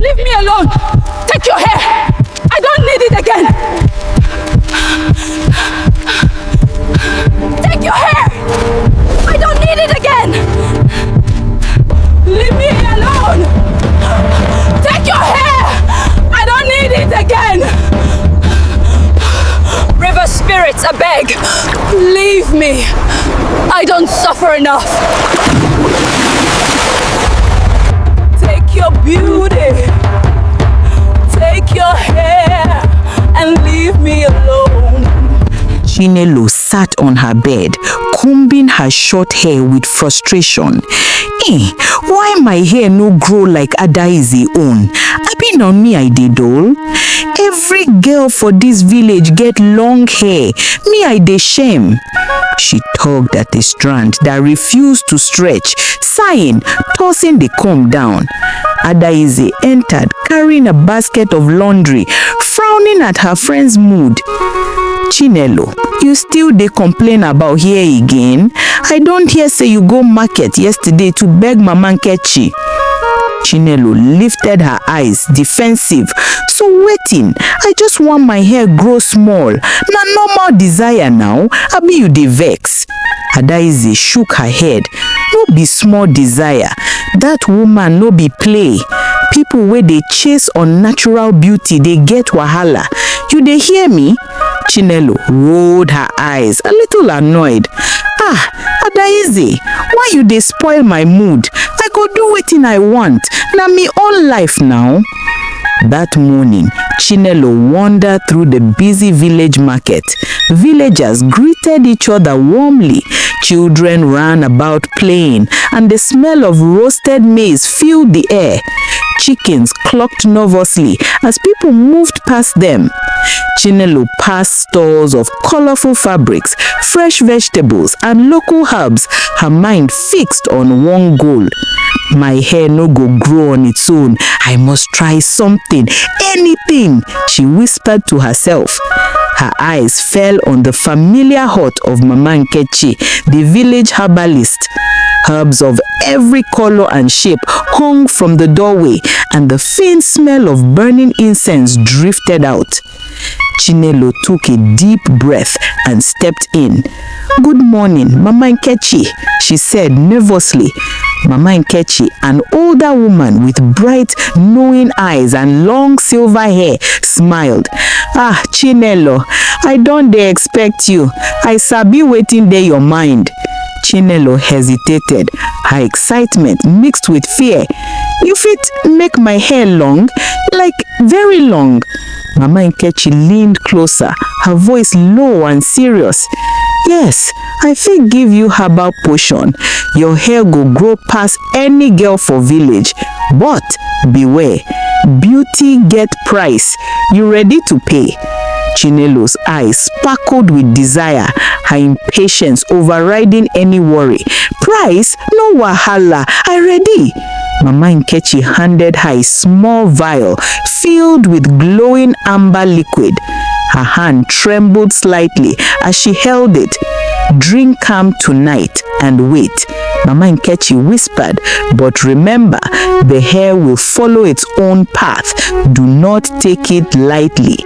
Leave me alone. Take your hair. I don't need it again. Take your hair. I don't need it again. Leave me alone. Take your hair. I don't need it again. River spirits, I beg. Leave me. I don't suffer enough. Take your beauty. Take your hair and leave me alone. Chinelo sat on her bed, combing her short hair with frustration. Why my hair no grow like Adaize own? I been on me I did all. Every girl for this village get long hair. Me I dey shame. She tugged at a strand that refused to stretch, sighing, tossing the comb down. Adaize entered carrying a basket of laundry, frowning at her friend's mood. Chinelo, you still dey complain about hair again? I don't hear say you go market yesterday to beg Mama Nkechi. Chinelo lifted her eyes, defensive. So waiting, I just want my hair grow small. Na normal desire now, abi you dey vex? Adaize shook her head. No be small desire. That woman no be play. People wey dey chase unnatural beauty, they get wahala. You dey hear me? Chinelo rolled her eyes, a little annoyed. Adaize, why you dey spoil my mood? I go do wetin I want. Na me own life now. That morning, Chinelo wandered through the busy village market. Villagers greeted each other warmly. Children ran about playing, and the smell of roasted maize filled the air. Chickens clucked nervously as people moved past them. Chinelo passed stalls of colorful fabrics, fresh vegetables, and local herbs, her mind fixed on one goal. My hair no go grow on its own. I must try something, anything, she whispered to herself. Her eyes fell on the familiar hut of Mama Nkechi, the village herbalist. Herbs of every color and shape hung from the doorway, and the faint smell of burning incense drifted out. Chinelo took a deep breath and stepped in. "Good morning, Mama Nkechi," she said nervously. Mama Nkechi, an older woman with bright, knowing eyes and long silver hair, smiled. Chinelo, I don't dey expect you. I sabi wetin dey your mind." Chinelo hesitated, her excitement mixed with fear. "You fit make my hair long? Like very long?" Mama Nkechi leaned closer, her voice low and serious. "Yes, I fit give you herbal potion. Your hair go grow past any girl for village. But beware, beauty get price. You ready to pay?" Chinelo's eyes sparkled with desire, her impatience overriding any worry. "Price? No wahala. I ready." Mama Nkechi handed her a small vial filled with glowing amber liquid. Her hand trembled slightly as she held it. "Drink calm tonight and wait," Mama Nkechi whispered. "But remember, the hair will follow its own path. Do not take it lightly."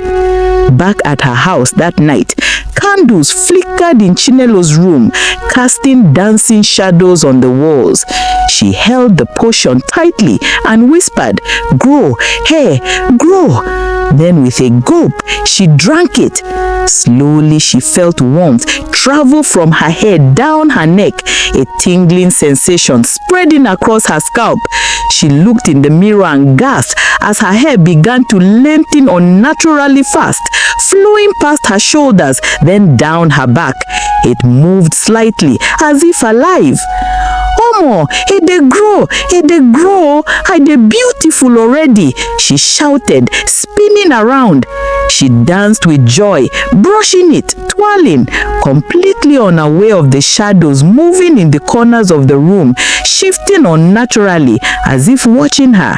Back at her house that night, candles flickered in Chinelo's room, casting dancing shadows on the walls. She held the potion tightly and whispered, "Grow, hair, grow." Then with a gulp, she drank it. Slowly, she felt warmth travel from her head down her neck, a tingling sensation spreading across her scalp. She looked in the mirror and gasped as her hair began to lengthen unnaturally fast, flowing past her shoulders, then down her back. It moved slightly, as if alive. "Omo, it dey grow, I dey beautiful already," she shouted, spinning around. She danced with joy, brushing it, twirling, completely unaware of the shadows moving in the corners of the room, shifting unnaturally, as if watching her.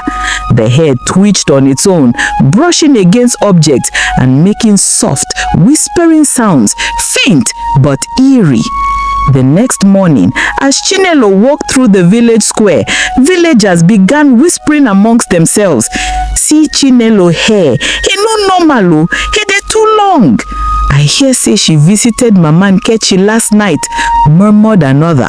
The hair twitched on its own, brushing against objects and making soft, whispering sounds, faint but eerie. The next morning, as Chinelo walked through the village square, villagers began whispering amongst themselves. See Chinelo hair, he no normal, he dey too long. I hear say she visited Mama Nkechi last night, murmured another.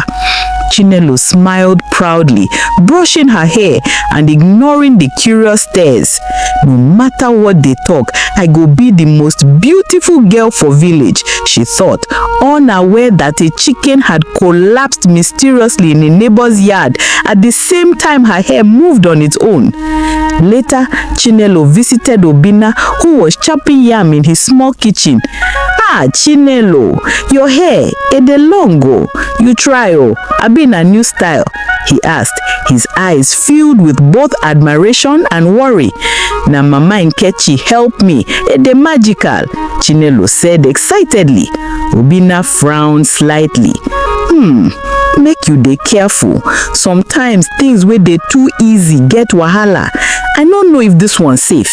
Chinelo smiled proudly, brushing her hair and ignoring the curious stares. No matter what they talk, I go be the most beautiful girl for village, she thought, unaware that a chicken had collapsed mysteriously in a neighbor's yard at the same time her hair moved on its own. Later, Chinelo visited Obinna, who was chopping yam in his small kitchen. Ah, Chinelo, your hair, e dey long o. You try o, abi na new style? He asked, his eyes filled with both admiration and worry. Na Mama Nkechi help me, e dey magical, Chinelo said excitedly. Obinna frowned slightly. Make you dey careful. Sometimes things wey dey too easy get wahala. I no know if this one safe.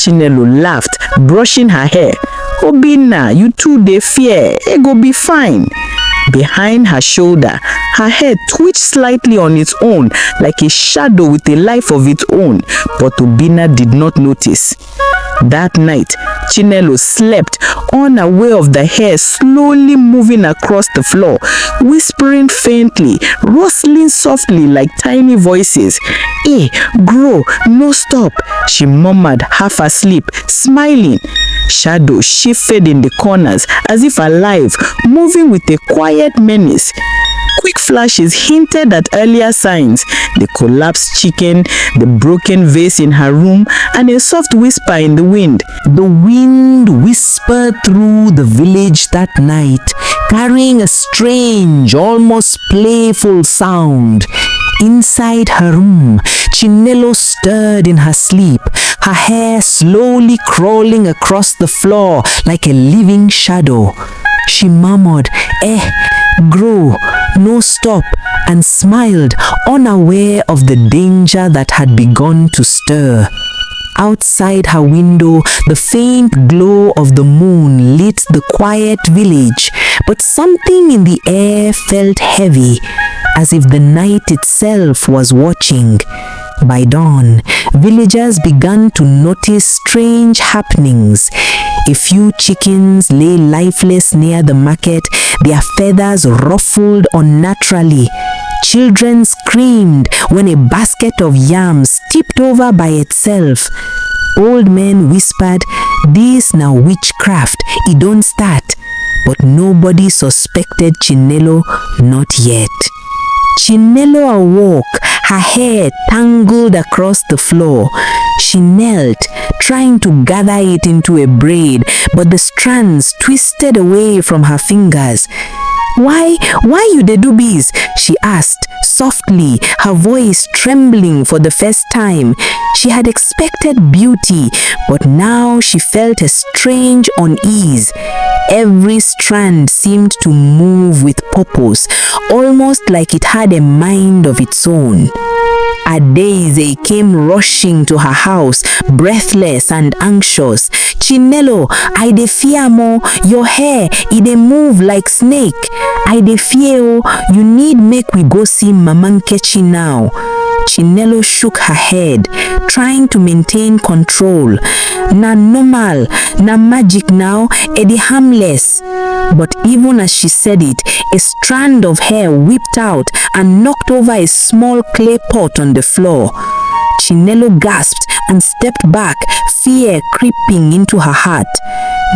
Chinelo laughed, brushing her hair. Obinna, you too dey fear. It go be fine. Behind her shoulder, her head twitched slightly on its own, like a shadow with a life of its own, but Obinna did not notice. That night, Chinelo slept, unaware of the hair slowly moving across the floor, whispering faintly, rustling softly like tiny voices. Grow, no stop, she murmured, half asleep, smiling. Shadows shifted in the corners as if alive, moving with a quiet menace. Quick flashes hinted at earlier signs: the collapsed chicken, the broken vase in her room, and a soft whisper in the wind. The wind whispered through the village that night, carrying a strange, almost playful sound. Inside her room, Chinelo stirred in her sleep, her hair slowly crawling across the floor like a living shadow. She murmured, grow, no stop, and smiled, unaware of the danger that had begun to stir. Outside her window, the faint glow of the moon lit the quiet village, but something in the air felt heavy, as if the night itself was watching. By dawn, villagers began to notice strange happenings. A few chickens lay lifeless near the market, their feathers ruffled unnaturally. Children screamed when a basket of yams tipped over by itself. Old men whispered, "This now witchcraft, it don't start." But nobody suspected Chinelo, not yet. Chinelo awoke, her hair tangled across the floor. She knelt, trying to gather it into a braid, but the strands twisted away from her fingers. Why you dey do this?" she asked softly, her voice trembling for the first time. She had expected beauty, but now she felt a strange unease. Every strand seemed to move with purpose, almost like it had a mind of its own. Adaeze came rushing to her house, breathless and anxious. "Chinelo, I dey fear mo, your hair, it dey move like snake. I dey fear o, you need make we go see Mama Nkechi now." Chinelo shook her head, trying to maintain control. "Na normal, na magic now, e dey harmless." But even as she said it, a strand of hair whipped out and knocked over a small clay pot on the floor. Chinelo gasped and stepped back, fear creeping into her heart.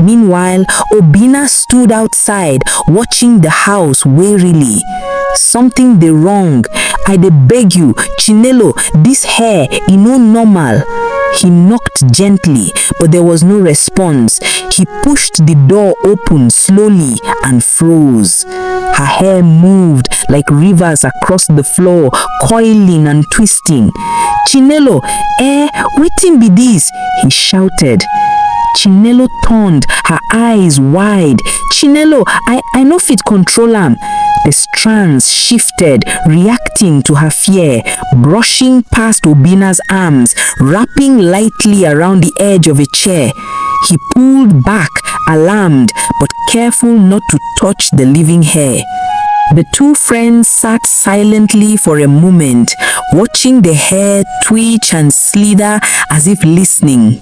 Meanwhile, Obinna stood outside, watching the house warily. "Something dey wrong. I dey beg you, Chinelo, this hair, e no normal." He knocked gently, but there was no response. He pushed the door open slowly and froze. Her hair moved like rivers across the floor, coiling and twisting. "Chinelo, wetin be this?" he shouted. Chinelo turned, her eyes wide. "Chinelo, I no fit control am." The strands shifted, reacting to her fear, brushing past Obinna's arms, wrapping lightly around the edge of a chair. He pulled back, alarmed, but careful not to touch the living hair. The two friends sat silently for a moment, watching the hair twitch and slither as if listening.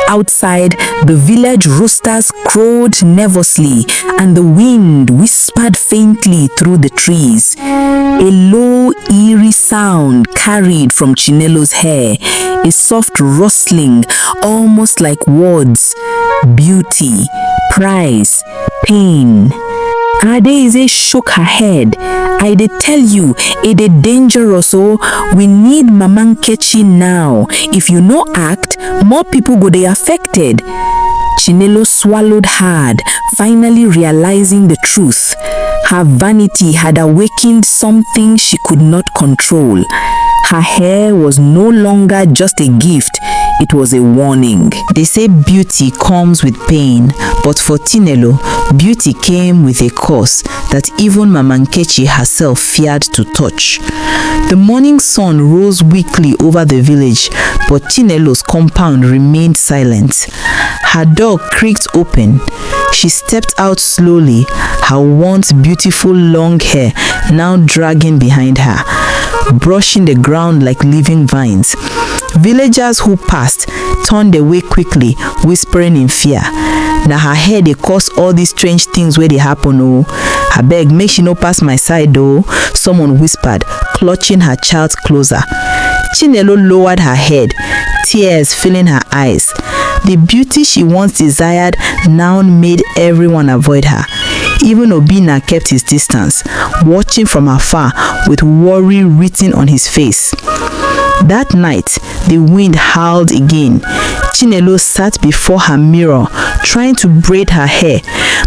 Outside, the village roosters crowed nervously and the wind whispered faintly through the trees. A low, eerie sound carried from Chinelo's hair, a soft rustling, almost like words. Beauty, price, pain. Adaeze shook her head. I did tell you, it is dangerous, oh. We need Mama Nkechi now. If you no act, more people go dey affected. Chinelo swallowed hard, finally realizing the truth. Her vanity had awakened something she could not control. Her hair was no longer just a gift, it was a warning. They say beauty comes with pain, but for Chinelo, beauty came with a curse that even Mama Nkechi herself feared to touch. The morning sun rose weakly over the village, but Chinelo's compound remained silent. Her door creaked open. She stepped out slowly, her once beautiful long hair now dragging behind her, brushing the ground like living vines. Villagers who passed turned away quickly, whispering in fear. Na her hair dey cause all these strange things wey dey happen oh. Abeg, make she no pass my side though, someone whispered, clutching her child closer. Chinelo lowered her head, tears filling her eyes. The beauty she once desired now made everyone avoid her. Even Obinna kept his distance, watching from afar with worry written on his face. That night, the wind howled again. Chinelo sat before her mirror, trying to braid her hair,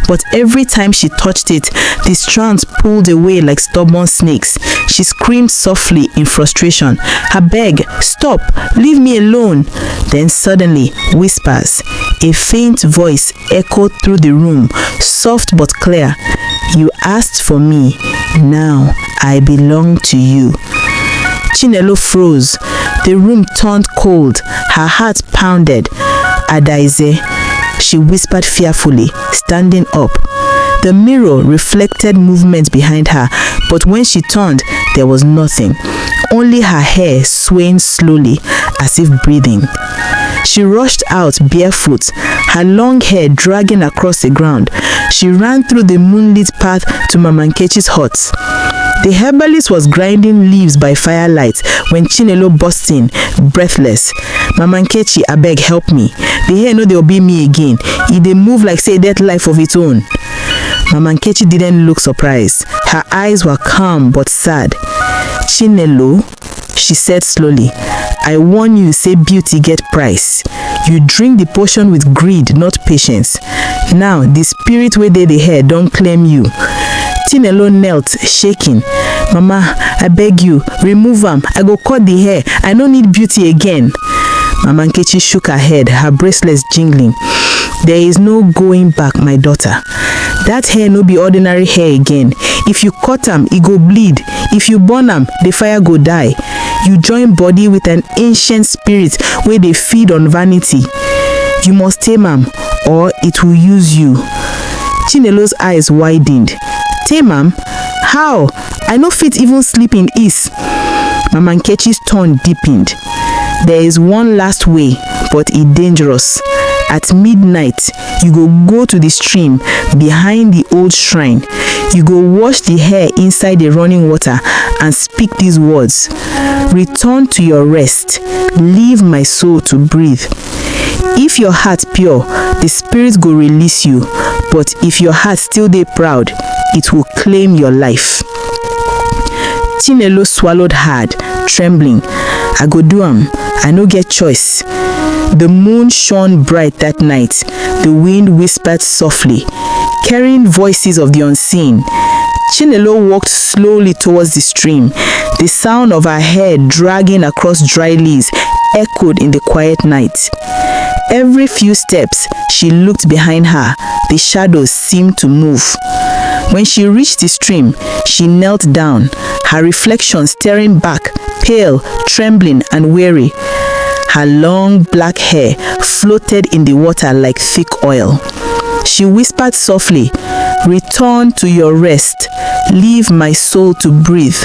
but every time she touched it, the strands pulled away like stubborn snakes. She screamed softly in frustration, "Abeg, stop, leave me alone." Then suddenly, whispers. A faint voice echoed through the room, soft but clear. "You asked for me, now I belong to you." Chinelo froze. The room turned cold. Her heart pounded. "Adaeze," she whispered fearfully, standing up. The mirror reflected movement behind her, but when she turned, there was nothing. Only her hair swaying slowly, as if breathing. She rushed out barefoot, her long hair dragging across the ground. She ran through the moonlit path to Mama Nkechi's hut. The herbalist was grinding leaves by firelight when Chinelo burst in, breathless. "Mama Nkechi, abeg help me. The hair no dey obey me again. E dey move like say death life of its own." Mama Nkechi didn't look surprised. Her eyes were calm but sad. "Chinelo," she said slowly, "I warn you, say beauty get price. You drink the potion with greed, not patience. Now, the spirit wey dey the hair don claim you." Chinelo knelt, shaking. "Mama, I beg you, remove am. I go cut the hair. I no need beauty again." Mama Nkechi shook her head, her bracelets jingling. "There is no going back, my daughter. That hair no be ordinary hair again. If you cut am, e go bleed. If you burn am, the fire go die. You join body with an ancient spirit wey dey feed on vanity. You must tame am, or it will use you." Chinelo's eyes widened. "Tame am? How? I no fit even sleep in ease." Mama Nkechi's tone deepened. "There is one last way, but it's dangerous. At midnight, you go to the stream behind the old shrine. You go wash the hair inside the running water and speak these words. Return to your rest. Leave my soul to breathe. If your heart pure, the spirit go release you. But if your heart still dey proud, it will claim your life." Chinelo swallowed hard, trembling. "I go do am. I no get choice." The moon shone bright that night. The wind whispered softly, carrying voices of the unseen. Chinelo walked slowly towards the stream. The sound of her hair dragging across dry leaves echoed in the quiet night. Every few steps, she looked behind her. The shadows seemed to move. When she reached the stream, she knelt down, her reflection staring back, pale, trembling, and weary. Her long black hair floated in the water like thick oil. She whispered softly, return to your rest. Leave my soul to breathe.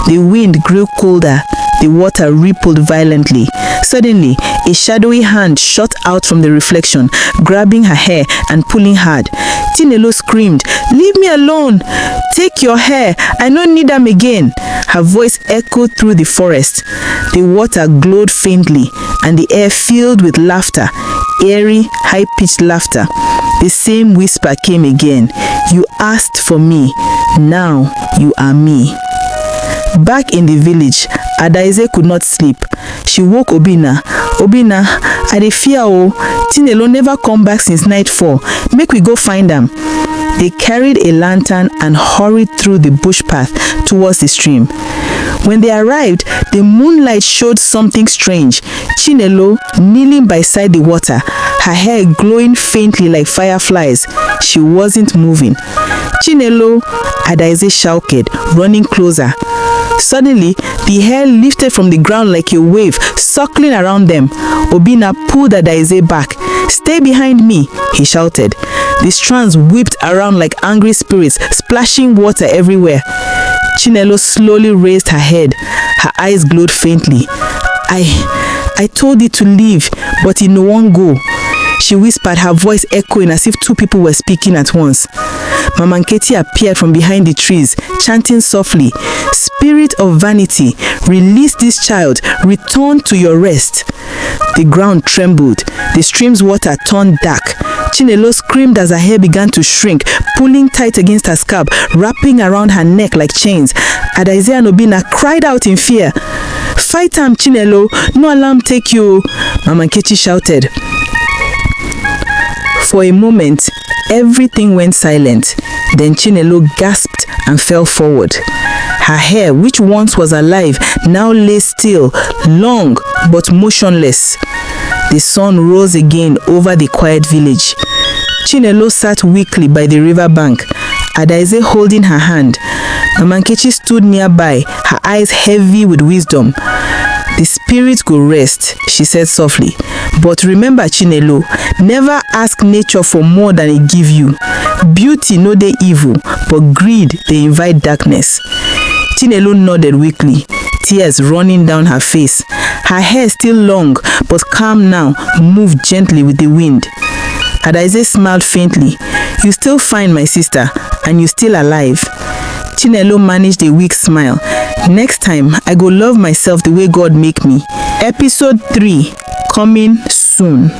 The wind grew colder. The water rippled violently. Suddenly, a shadowy hand shot out from the reflection, grabbing her hair and pulling hard. Chinelo screamed, "Leave me alone! Take your hair! I don't need them again!" Her voice echoed through the forest. The water glowed faintly, and the air filled with laughter, eerie, high-pitched laughter. The same whisper came again. "You asked for me. Now you are me." Back in the village, Adaize could not sleep. She woke Obinna. "Obinna, I dey fear o. Chinelo never come back since nightfall. Make we go find am." They carried a lantern and hurried through the bush path towards the stream. When they arrived, the moonlight showed something strange. Chinelo kneeling beside the water, her hair glowing faintly like fireflies. She wasn't moving. "Chinelo," Adaize shouted, running closer. Suddenly, the hair lifted from the ground like a wave, circling around them. Obinna pulled Adaize back. "Stay behind me," he shouted. The strands whipped around like angry spirits, splashing water everywhere. Chinelo slowly raised her head. Her eyes glowed faintly. I told you to leave, but you no won't go," she whispered, her voice echoing as if two people were speaking at once. Mama Nkechi appeared from behind the trees, chanting softly, "Spirit of vanity, release this child, return to your rest." The ground trembled. The stream's water turned dark. Chinelo screamed as her hair began to shrink, pulling tight against her scalp, wrapping around her neck like chains. Adaize and Obinna cried out in fear. "Fight am, Chinelo, no alarm take you," Mama Nkechi shouted. For a moment, everything went silent. Then Chinelo gasped and fell forward. Her hair, which once was alive, now lay still, long but motionless. The sun rose again over the quiet village. Chinelo sat weakly by the river bank, Adaize holding her hand. Mama Nkechi stood nearby, her eyes heavy with wisdom. "The spirit go rest," she said softly. "But remember, Chinelo, never ask nature for more than it give you. Beauty no dey evil, but greed dey invite darkness." Chinelo nodded weakly, tears running down her face. Her hair still long, but calm now, moved gently with the wind. Adaize smiled faintly. "You still fine, my sister, and you still alive." Chinelo managed a weak smile. "Next time, I go love myself the way God make me." Episode 3, coming soon.